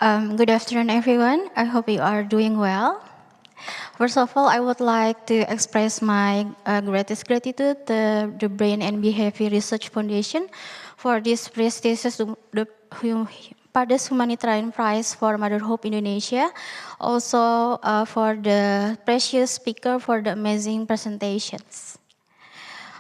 Good afternoon, everyone. I hope you are doing well. First of all, I would like to express my greatest gratitude to the Brain and Behavior Research Foundation for this prestigious Padas Humanitarian Prize for Mother Hope Indonesia. Also for the precious speaker for the amazing presentations.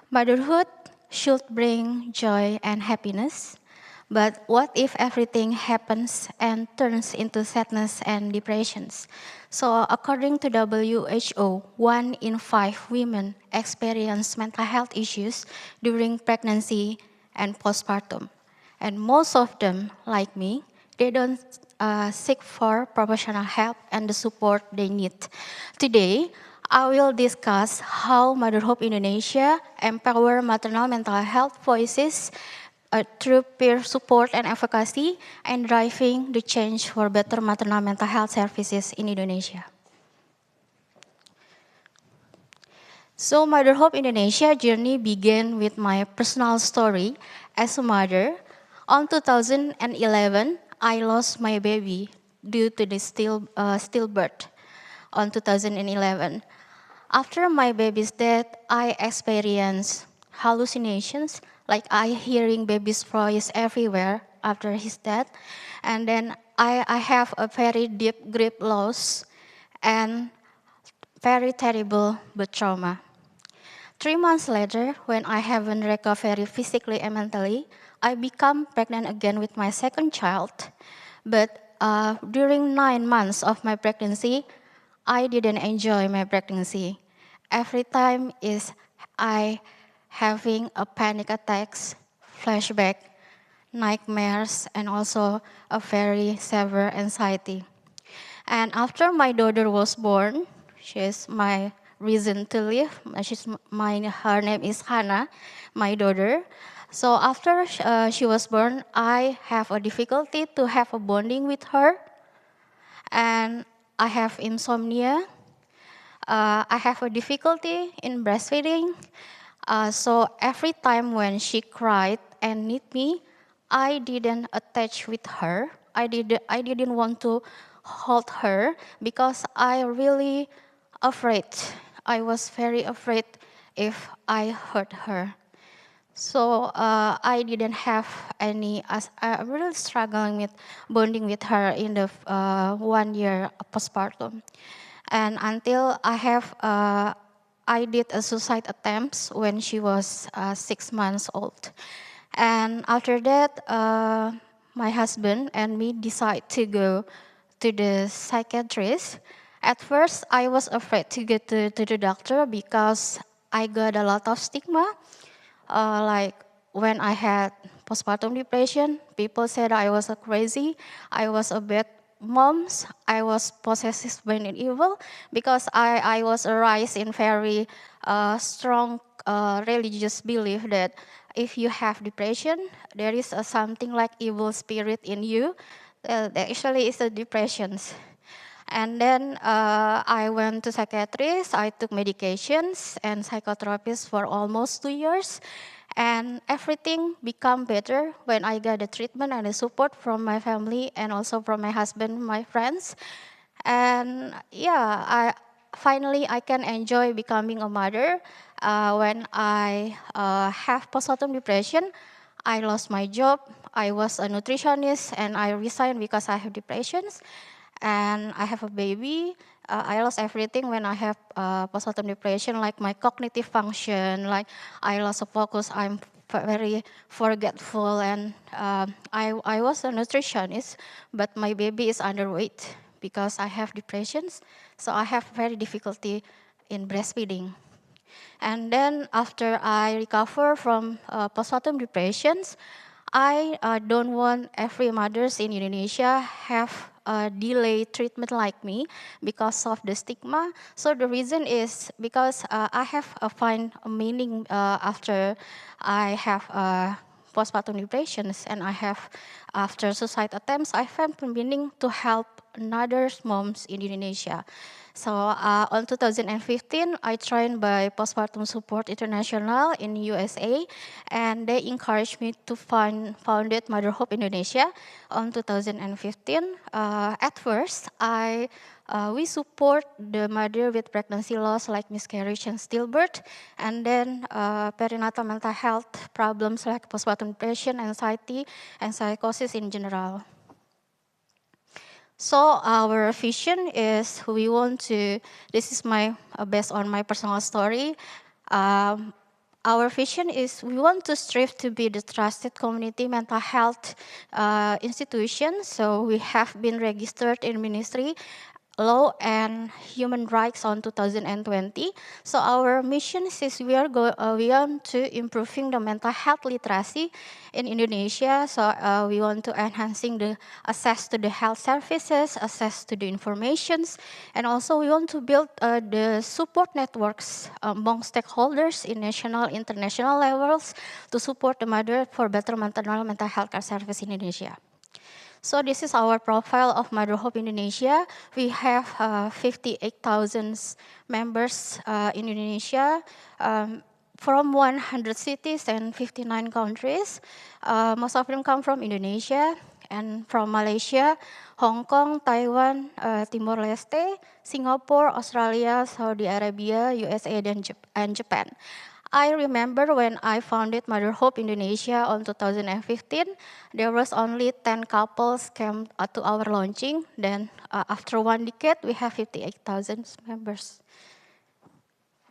Motherhood should bring joy and happiness. But what if everything happens and turns into sadness and depressions? So according to WHO, 1 in 5 women experience mental health issues during pregnancy and postpartum. And most of them, like me, they don't seek for professional help and the support they need. Today, I will discuss how Mother Hope Indonesia empower maternal mental health voices through peer support and advocacy and driving the change for better maternal mental health services in Indonesia. So Mother Hope Indonesia journey began with my personal story as a mother. On 2011, I lost my baby due to the stillbirth on 2011. After my baby's death, I experienced hallucinations, like I hearing baby's voice everywhere after his death. And then I have a very deep grief loss and very terrible but trauma. 3 months later, when I haven't recovered physically and mentally, I become pregnant again with my second child. But during 9 months of my pregnancy, I didn't enjoy my pregnancy. Every time is I having a panic attacks, flashback, nightmares, and also a very severe anxiety. And after my daughter was born, she's my reason to live. Her name is Hannah, my daughter. So after she was born, I have a difficulty to have a bonding with her, and I have insomnia. I have a difficulty in breastfeeding. So every time when she cried and need me, I didn't attach with her. I didn't want to hold her because I really afraid. I was very afraid if I hurt her. So I didn't have any. I'm really struggling with bonding with her in the 1 year postpartum, and until I did a suicide attempt when she was 6 months old, and after that, my husband and me decide to go to the psychiatrist. At first, I was afraid to go to the doctor because I got a lot of stigma. Like when I had postpartum depression, people said I was a crazy, I was a bad mom, I was possessed by an evil because I was raised in very strong religious belief that if you have depression, there is something like evil spirit in you. That actually is a depression. And then I went to psychiatrist, I took medications and psychotherapies for almost 2 years. And everything become better when I got the treatment and the support from my family and also from my husband, my friends. And yeah, finally I can enjoy becoming a mother. When I have postpartum depression, I lost my job. I was a nutritionist and I resigned because I have depressions and I have a baby. I lost everything when I have postpartum depression, like my cognitive function, like I lost a focus, I'm very forgetful, and I was a nutritionist, but my baby is underweight because I have depressions, so I have very difficulty in breastfeeding. And then after I recover from postpartum depressions, I don't want every mothers in Indonesia have a delayed treatment like me because of the stigma. So the reason is because I have find a meaning after I have postpartum depressions and I have after suicide attempts, I found the meaning to help another moms in Indonesia. So on 2015, I trained by Postpartum Support International in USA, and they encouraged me to founded Mother Hope Indonesia on 2015. At first, we support the mother with pregnancy loss like miscarriage and stillbirth, and then perinatal mental health problems like postpartum depression, anxiety, and psychosis in general. So our vision is we want to, this is my based on my personal story. Our vision is we want to strive to be the trusted community mental health institution. So we have been registered in Ministry Law and Human Rights on 2020. So our mission is we want to improving the mental health literacy in Indonesia. So we want to enhancing the access to the health services, access to the informations, and also we want to build the support networks among stakeholders in national, international levels to support the mother for better maternal mental health care service in Indonesia. So this is our profile of Mother Hope Indonesia. We have 58,000 members in Indonesia from 100 cities and 59 countries. Most of them come from Indonesia and from Malaysia, Hong Kong, Taiwan, Timor-Leste, Singapore, Australia, Saudi Arabia, USA, and Japan. I remember when I founded Mother Hope Indonesia on 2015, there was only 10 couples came to our launching. Then after 1 decade, we have 58,000 members.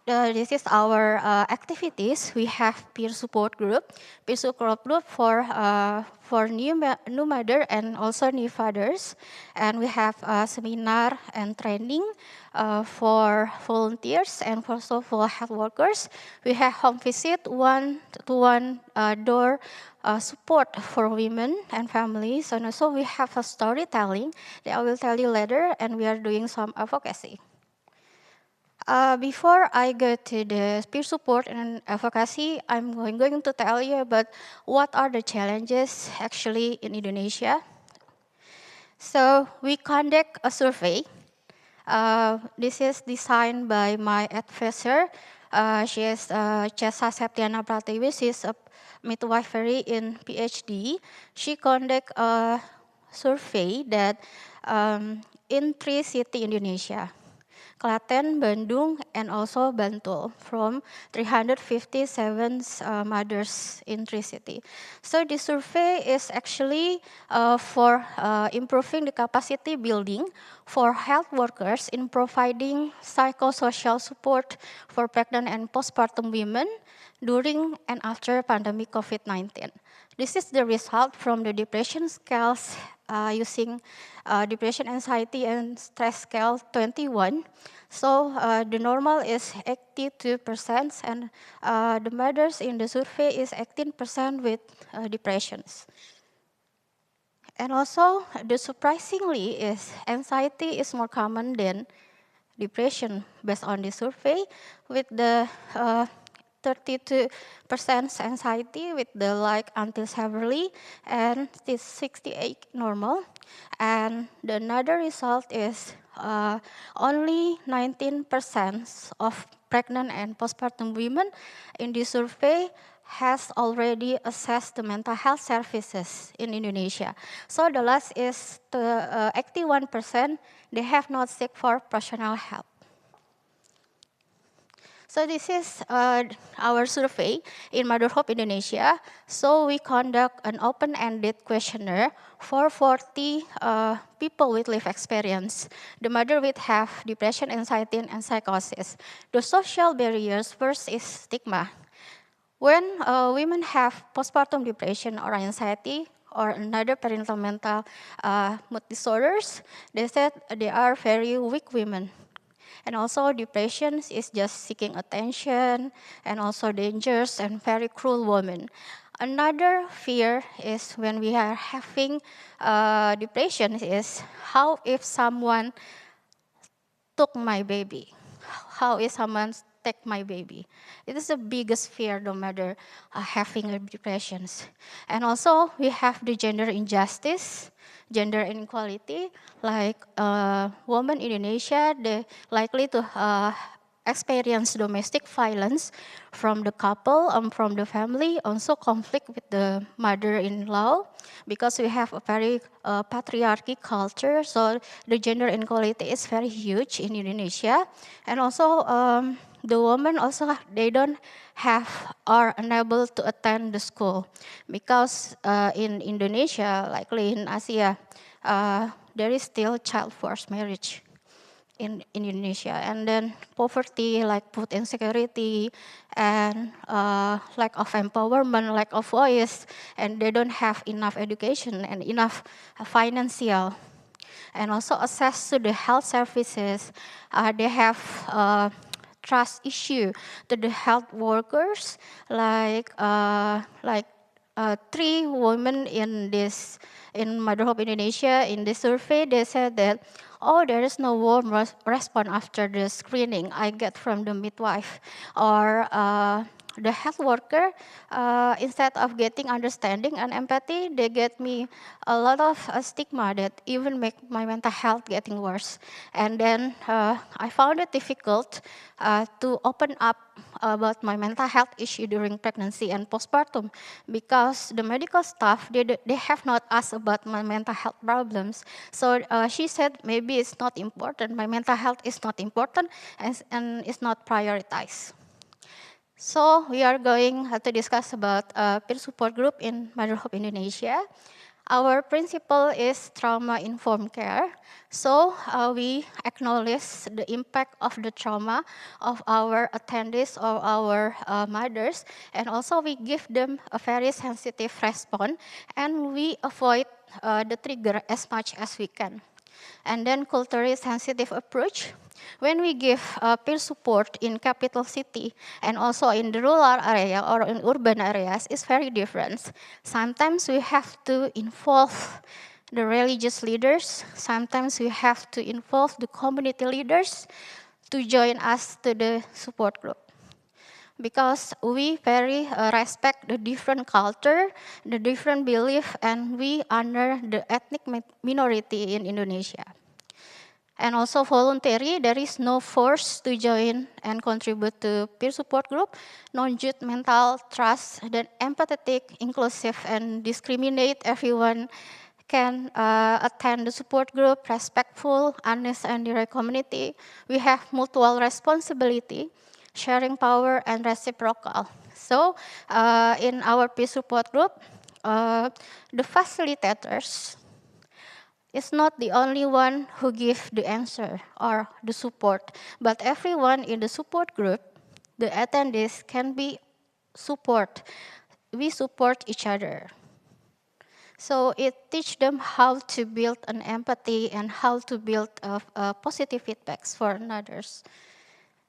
This is our activities. We have peer support group for new mother and also new fathers, and we have a seminar and training for volunteers and also for health workers. We have home visit, one-to-one door support for women and families, and also we have a storytelling that I will tell you later, and we are doing some advocacy. Before I go to the peer support and advocacy, I'm going to tell you about what are the challenges actually in Indonesia. So we conduct a survey. This is designed by my advisor. She is Chesa Septiana Pratiwi. She is a midwifery in PhD. She conduct a survey that in 3 cities in Indonesia. Klaten, Bandung, and also Bantul from 357 mothers in 3 cities. So the survey is actually for improving the capacity building for health workers in providing psychosocial support for pregnant and postpartum women during and after pandemic COVID-19. This is the result from the depression scales using depression, anxiety, and stress scale 21. So the normal is 82%, and the mothers in the survey is 18% with depressions. And also, the surprisingly is anxiety is more common than depression based on the survey, with the 32% anxiety with the like until severely, and this 68 normal. And the another result is only 19% of pregnant and postpartum women in this survey has already assessed the mental health services in Indonesia. So the last is the 81%, they have not seek for professional help. So this is our survey in Mother Hope Indonesia. So we conduct an open-ended questionnaire for 40 people with life experience. The mother will have depression, anxiety, and psychosis. The social barriers first is stigma. When women have postpartum depression or anxiety or another perinatal mental mood disorders, they said they are very weak women. And also depression is just seeking attention and also dangerous and very cruel woman. Another fear is when we are having depression is how if someone took my baby? How if someone take my baby? It is the biggest fear no matter having depressions. And also we have the gender injustice gender inequality, like women in Indonesia, they likely to experience domestic violence from the couple, from the family, also conflict with the mother-in-law, because we have a very patriarchy culture, so the gender inequality is very huge in Indonesia. And also the women also, they don't have or unable to attend the school, because in Indonesia, likely in Asia, there is still child forced marriage in Indonesia. And then poverty, like food insecurity, and lack of empowerment, lack of voice, and they don't have enough education and enough financial. And also access to the health services. They have trust issue to the health workers, like 3 women in Mother Hope Indonesia, in this survey, they said that, oh, there is no warm response after the screening I get from the midwife, or the health worker, instead of getting understanding and empathy, they get me a lot of stigma that even make my mental health getting worse. And then I found it difficult to open up about my mental health issue during pregnancy and postpartum, because the medical staff, they have not asked about my mental health problems. So she said, maybe it's not important, my mental health is not important, and it's not prioritized. So we are going to discuss about peer support group in Mother Hope Indonesia. Our principle is trauma-informed care. So we acknowledge the impact of the trauma of our attendees or our mothers, and also we give them a very sensitive response, and we avoid the trigger as much as we can. And then culturally sensitive approach. When we give peer support in capital city and also in the rural area or in urban areas, is very different. Sometimes we have to involve the religious leaders. Sometimes we have to involve the community leaders to join us to the support group, because we very respect the different culture, the different belief, and we honor the ethnic minority in Indonesia. And also voluntary, there is no force to join and contribute to peer support group, non-judgmental, trust, then empathetic, inclusive, and discriminate. Everyone can attend the support group, respectful, honest, and direct community. We have mutual responsibility, sharing power, and reciprocal. So in our peer support group, the facilitators is not the only one who give the answer or the support, but everyone in the support group, the attendees, can be support. We support each other. So it teach them how to build an empathy and how to build positive feedbacks for others.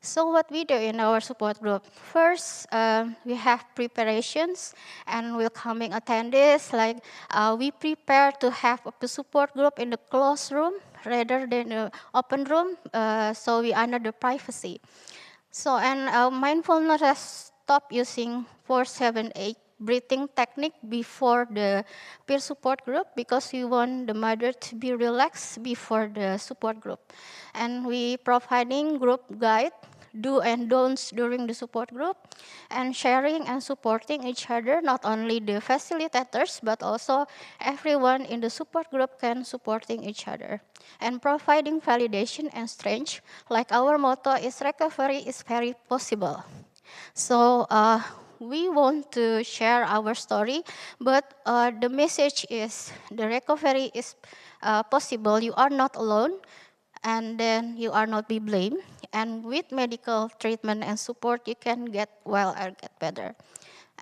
So what we do in our support group, first we have preparations and welcoming attendees, like we prepare to have a support group in the closed room rather than the open room, so we honor the privacy. So, and mindfulness, stop using 478 breathing technique before the peer support group, because we want the mother to be relaxed before the support group. And we providing group guide, do and don'ts during the support group, and sharing and supporting each other, not only the facilitators, but also everyone in the support group can supporting each other. And providing validation and strength, like our motto is recovery is very possible. So we want to share our story, but the message is the recovery is possible. You are not alone, and then you are not be blamed. And with medical treatment and support, you can get well or get better.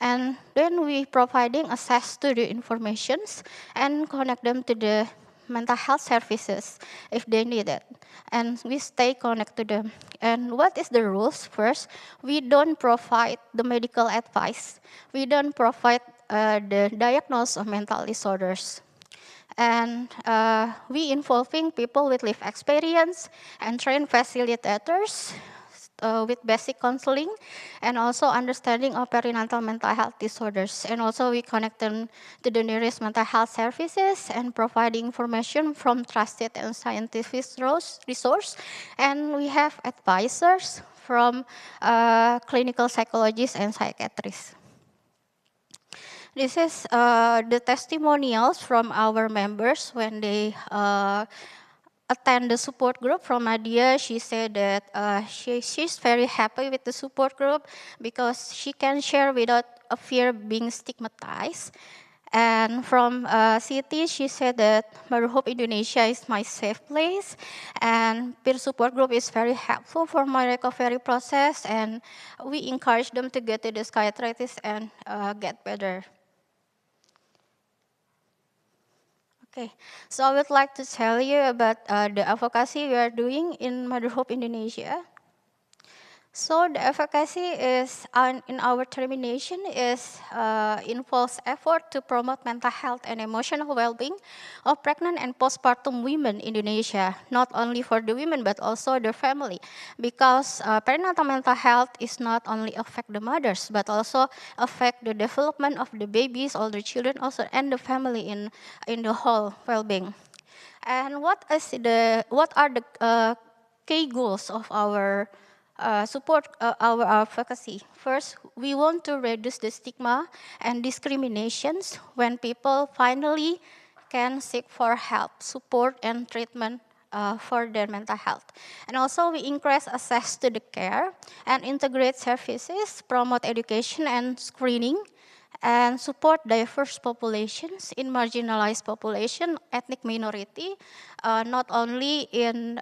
And then we providing access to the informations and connect them to the mental health services if they need it. And we stay connected to them. And what is the rules? First, we don't provide the medical advice. We don't provide the diagnosis of mental disorders. And we involving people with lived experience and trained facilitators with basic counseling and also understanding of perinatal mental health disorders. And also we connect them to the nearest mental health services and providing information from trusted and scientific resource. And we have advisors from clinical psychologists and psychiatrists. This is the testimonials from our members when they attend the support group from Nadia. She said that she's very happy with the support group because she can share without a fear of being stigmatized. And from Siti, she said that Mother Hope Indonesia is my safe place, and peer support group is very helpful for my recovery process, and we encourage them to get to the psychiatrist and get better. Okay, so I would like to tell you about the advocacy we are doing in Mother Hope Indonesia. So the advocacy is in our termination is involves effort to promote mental health and emotional well-being of pregnant and postpartum women in Indonesia, not only for the women but also the family, because perinatal mental health is not only affect the mothers but also affect the development of the babies, all the children also, and the family in the whole well-being. And what are the key goals of our support our advocacy? First, we want to reduce the stigma and discriminations when people finally can seek for help, support, and treatment for their mental health. And also we increase access to the care and integrate services, promote education and screening, and support diverse populations in marginalized population, ethnic minority, not only in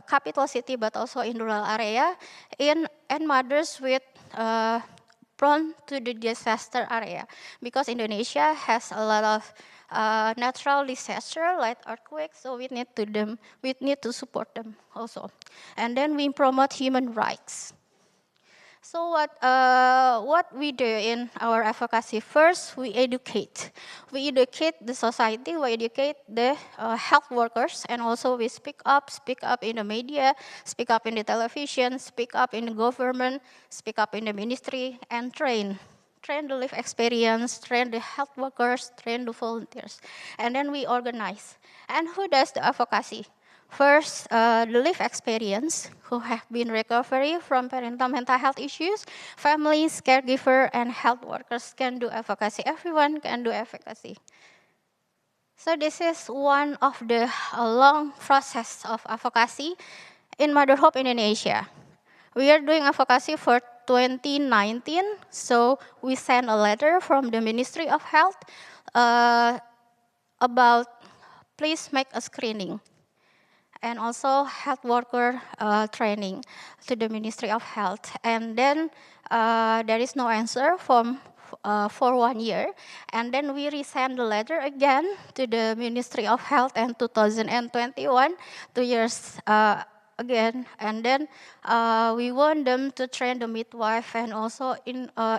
capital city but also in rural area, and mothers with prone to the disaster area, because Indonesia has a lot of natural disaster like earthquakes, so we need to support them also. And then we promote human rights. So what we do in our advocacy? First, we educate. We educate the society, we educate the health workers, and also we speak up in the media, speak up in the television, speak up in the government, speak up in the ministry, and train the life experience, train the health workers, train the volunteers. And then we organize. And who does the advocacy? First, the life experience, who have been recovery from parental mental health issues, families, caregiver, and health workers can do advocacy. Everyone can do advocacy. So this is one of the long process of advocacy in Mother Hope Indonesia. We are doing advocacy for 2019, so we sent a letter from the Ministry of Health about please make a screening, and also health worker training to the Ministry of Health. And then there is no answer for 1 year. And then we resend the letter again to the Ministry of Health in 2021, 2 years again. And then we want them to train the midwife and also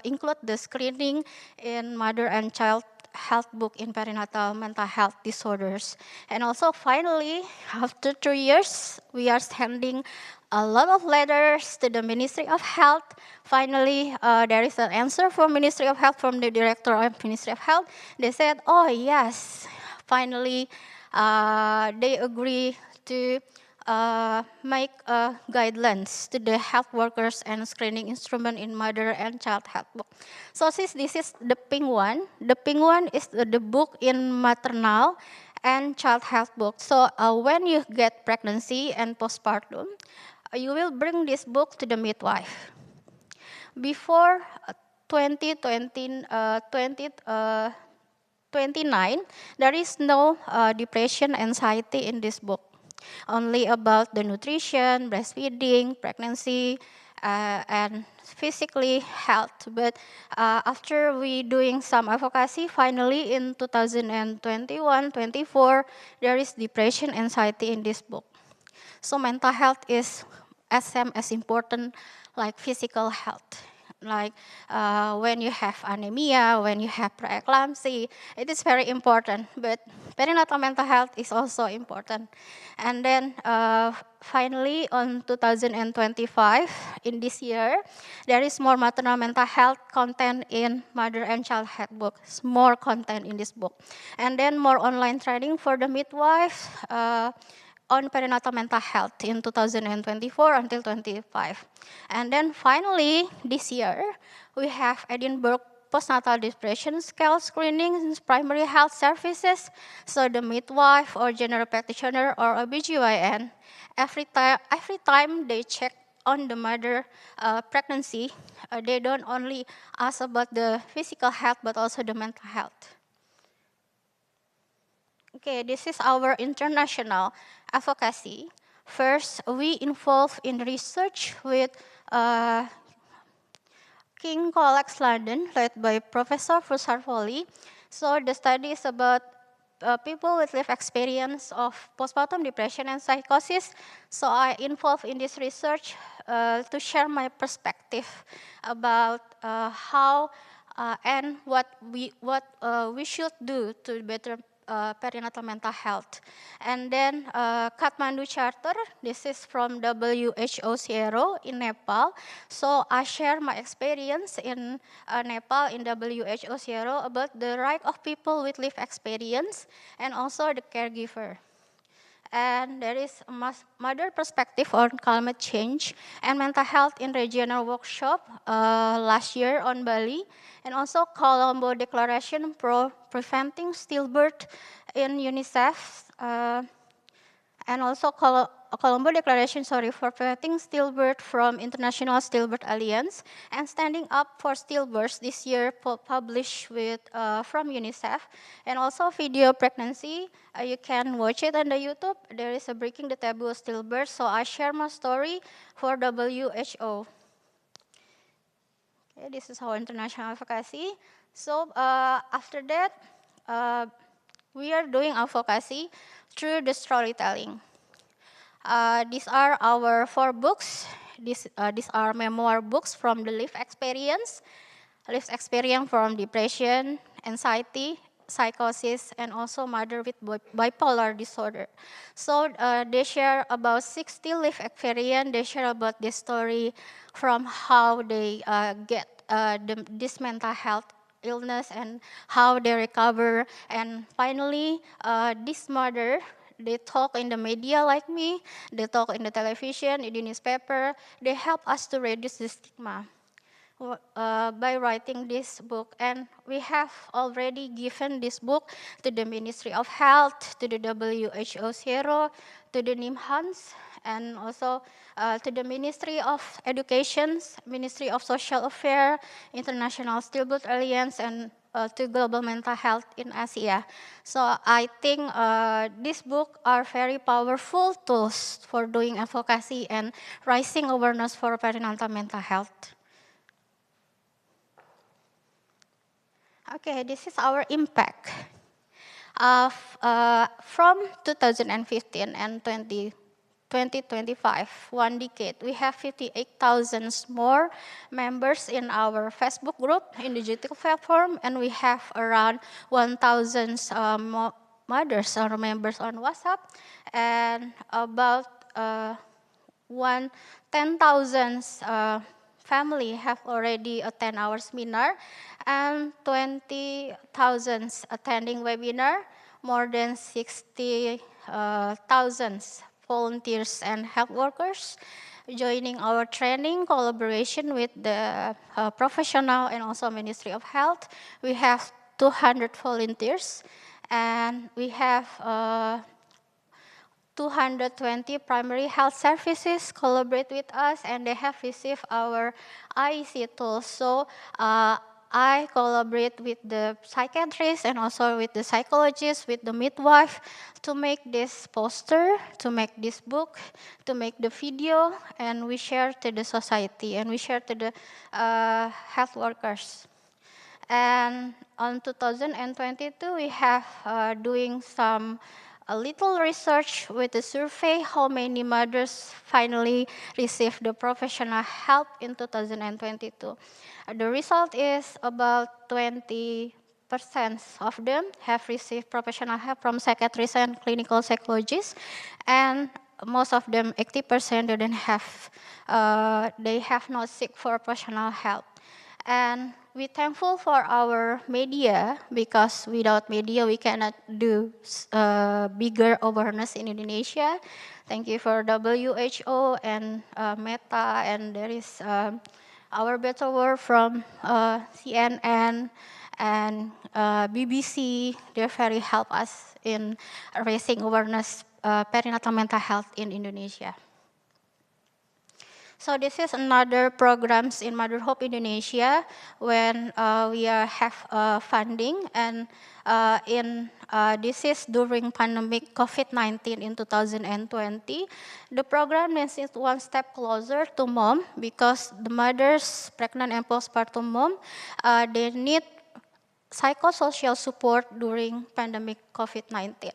include the screening in mother and child health book in perinatal mental health disorders. And also finally, after 2 years, we are sending a lot of letters to the Ministry of Health. Finally, there is an answer from Ministry of Health, from the director of Ministry of Health. They said, oh yes, finally they agree to make guidelines to the health workers and screening instrument in mother and child health book. So since this is the pink one is the book in maternal and child health book. So when you get pregnancy and postpartum, you will bring this book to the midwife. Before 2029, there is no depression, anxiety in this book. Only about the nutrition, breastfeeding, pregnancy, and physically health. But after we doing some advocacy, finally in 2021-24, there is depression, anxiety in this book. So mental health is as important like physical health. like when you have anemia, when you have preeclampsia, it is very important. But perinatal mental health is also important. And then finally, on 2025, in this year, there is more maternal mental health content in Mother and Child Health book. More content in this book. And then more online training for the midwife. On perinatal mental health in 2024 until 25. And then finally, this year, we have Edinburgh postnatal depression scale screening primary health services. So the midwife or general practitioner or OBGYN, every time they check on the mother pregnancy, they don't only ask about the physical health, but also the mental health. Okay, this is our international advocacy. First, we involve in research with King College London, led by Professor Fushar Foley. So the study is about people with lived experience of postpartum depression and psychosis. So I involved in this research to share my perspective about how and what we should do to better perinatal mental health. And then Kathmandu Charter, this is from WHO Sierra in Nepal. So I share my experience in Nepal in WHO Sierra about the right of people with lived experience and also the caregiver. And there is a mother perspective on climate change and mental health in regional workshop last year on Bali, and also Colombo Declaration pro preventing stillbirth in UNICEF, and also Colombo Declaration, for preventing stillbirth from International Stillbirth Alliance, and Standing Up for Stillbirths this year published with from UNICEF, and also video pregnancy. You can watch it on the YouTube. There is a Breaking the Taboo of Stillbirth. So I share my story for WHO. Okay, this is our international advocacy. So after that, we are doing advocacy through the storytelling. These are our 4 books. These are memoir books from the lived experience from depression, anxiety, psychosis, and also mother with bipolar disorder. So they share about 60 lived experience. They share about this story from how they get this mental health illness and how they recover. And finally, this mother, they talk in the media like me, they talk in the television, in the newspaper. They help us to reduce the stigma by writing this book. And we have already given this book to the Ministry of Health, to the WHO Sierra, to the NIMHANS, and also to the Ministry of Education, Ministry of Social Affairs, International Stillbirth Alliance, and to global mental health in Asia. So I think these books are very powerful tools for doing advocacy and raising awareness for perinatal mental health. Okay, this is our impact. From 2015 and 2025, 1 decade, we have 58,000 more members in our Facebook group in the digital platform, and we have around 1,000 mothers or members on WhatsApp, and about 10,000 family have already attend our seminar, and 20,000 attending webinar, more than 60,000 volunteers and health workers joining our training collaboration with the professional and also Ministry of Health. We have 200 volunteers, and we have 220 primary health services collaborate with us, and they have received our IEC tools. So I collaborate with the psychiatrist and also with the psychologist, with the midwife, to make this poster, to make this book, to make the video, and we share to the society, and we share to the health workers. And on 2022, we have doing some a little research with the survey how many mothers finally received the professional help in 2022. The result is about 20% of them have received professional help from psychiatrists and clinical psychologists, and most of them, 80%, they have not seek for professional help. And we're thankful for our media, because without media we cannot do bigger awareness in Indonesia. Thank you for WHO and Meta, and there is our Better World from CNN and BBC. They very help us in raising awareness perinatal mental health in Indonesia. So this is another programs in Mother Hope Indonesia when we have funding, and this is during pandemic COVID-19 in 2020. The program is one step closer to mom, because the mothers, pregnant and postpartum mom, they need psychosocial support during pandemic COVID-19.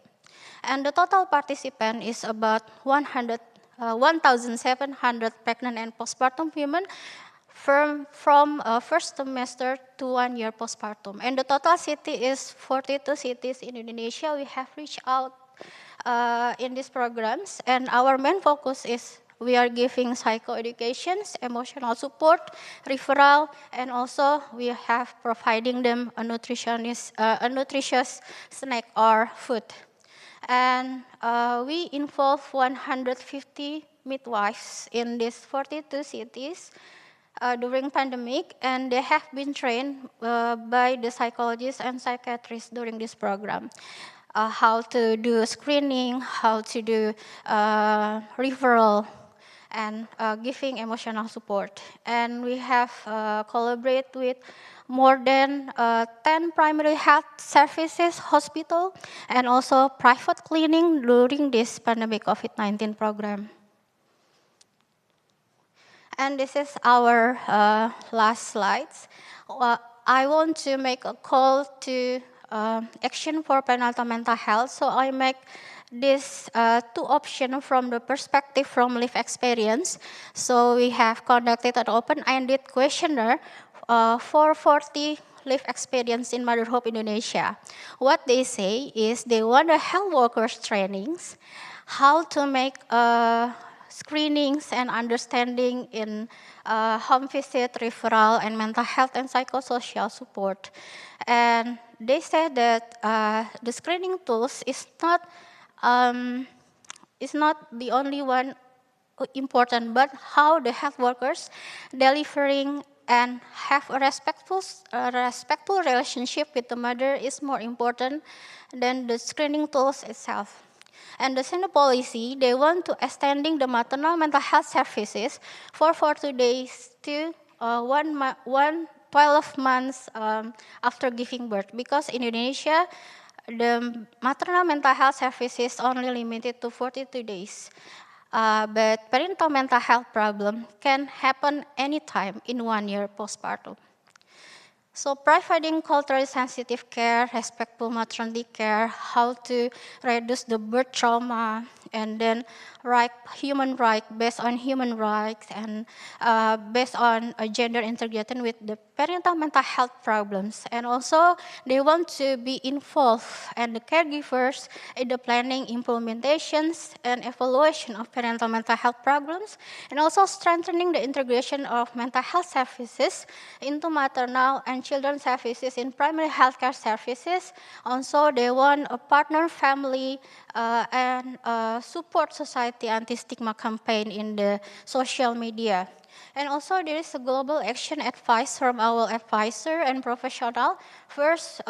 And the total participant is about 1,700 pregnant and postpartum women from first semester to 1 year postpartum. And the total city is 42 cities in Indonesia. We have reached out in these programs, and our main focus is we are giving psychoeducations, emotional support, referral, and also we have providing them a nutritious snack or food. And we involve 150 midwives in these 42 cities during pandemic, and they have been trained by the psychologists and psychiatrists during this program. How to do screening, how to do referral, and giving emotional support. And we have collaborated with more than 10 primary health services, hospital, and also private clinic during this pandemic COVID-19 program. And this is our last slides. I want to make a call to action for perinatal mental health. So I make this two options from the perspective from lived experience. So we have conducted an open-ended questionnaire for 40 lived experience in Mother Hope Indonesia. What they say is they want a health workers trainings, how to make screenings and understanding in home visit, referral, and mental health and psychosocial support. And they said that the screening tools is not the only one important, but how the health workers delivering and have a respectful relationship with the mother is more important than the screening tools itself. And the Senate policy, they want to extending the maternal mental health services for 40 days to 12 months after giving birth, because in Indonesia, the maternal mental health services only limited to 42 days. But perinatal mental health problem can happen anytime in 1 year postpartum. So providing culturally sensitive care, respectful maternity care, how to reduce the birth trauma, and then human rights based on human rights, and based on gender integration with the perinatal mental health problems. And also they want to be involved, and the caregivers in the planning, implementations, and evaluation of perinatal mental health problems, and also strengthening the integration of mental health services into maternal and children services in primary healthcare services. Also, they want a partner family and support society anti-stigma campaign in the social media. And also there is a global action advice from our advisor and professional. First,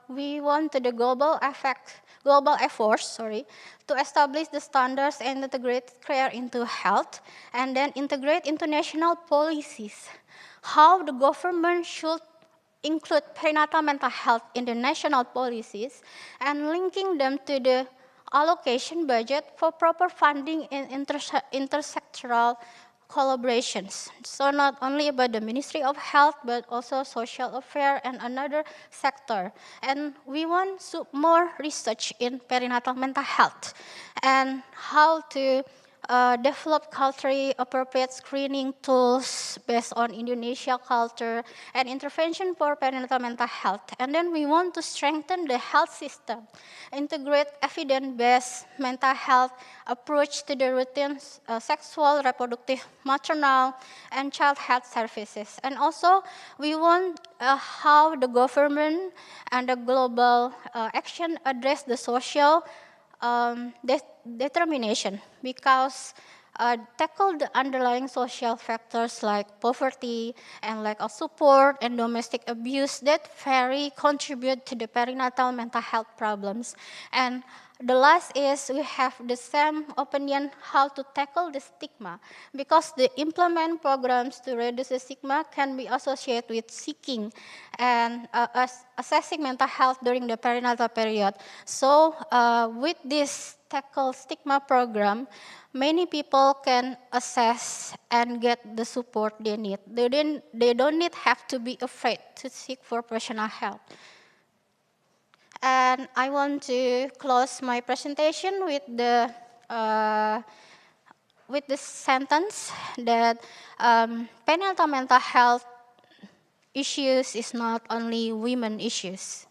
we want the global efforts, to establish the standards and integrate care into health, and then integrate international policies. How the government should include perinatal mental health in the national policies, and linking them to the allocation budget for proper funding in intersectoral collaborations. So not only about the Ministry of Health, but also social affairs and another sector. And we want more research in perinatal mental health and how to develop culturally appropriate screening tools based on Indonesia culture and intervention for perinatal mental health. And then we want to strengthen the health system, integrate evidence-based mental health approach to the routine sexual, reproductive, maternal, and child health services. And also, we want how the government and the global action address the social determination, because tackle the underlying social factors like poverty and lack of support and domestic abuse that very contribute to the perinatal mental health problems. And the last is we have the same opinion how to tackle the stigma, because the implement programs to reduce the stigma can be associated with seeking and assessing mental health during the perinatal period. So with this tackle stigma program, many people can assess and get the support they need. They don't need have to be afraid to seek for professional help. And I want to close my presentation with this sentence that perinatal mental health issues is not only women issues.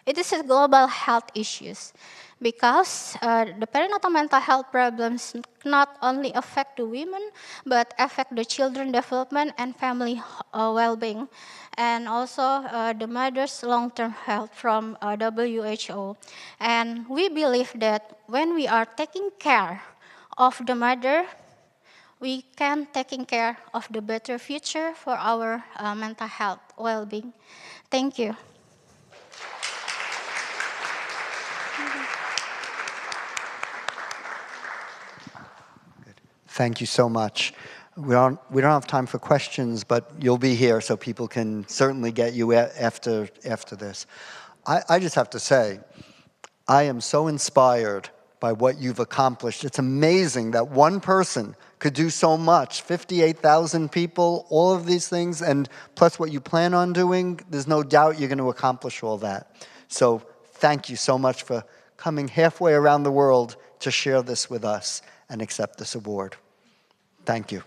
It is a global health issues, because the perinatal mental health problems not only affect the women, but affect the children development and family well-being, and also the mother's long-term health from WHO. And we believe that when we are taking care of the mother, we can taking care of the better future for our mental health well-being. Thank you. Thank you so much. We don't have time for questions, but you'll be here so people can certainly get you after this. I just have to say, I am so inspired by what you've accomplished. It's amazing that one person could do so much, 58,000 people, all of these things, and plus what you plan on doing, there's no doubt you're going to accomplish all that. So thank you so much for coming halfway around the world to share this with us and accept this award. Thank you.